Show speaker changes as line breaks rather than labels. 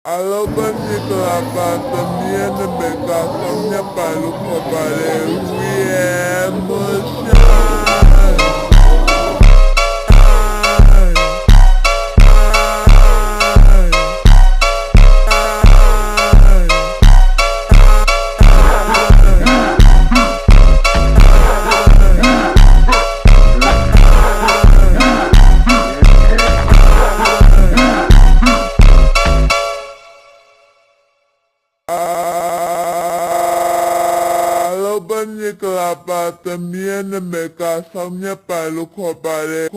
Alobanyika también me caso mi palo copare we emotion. Alobanyika también me caso mi palo copare.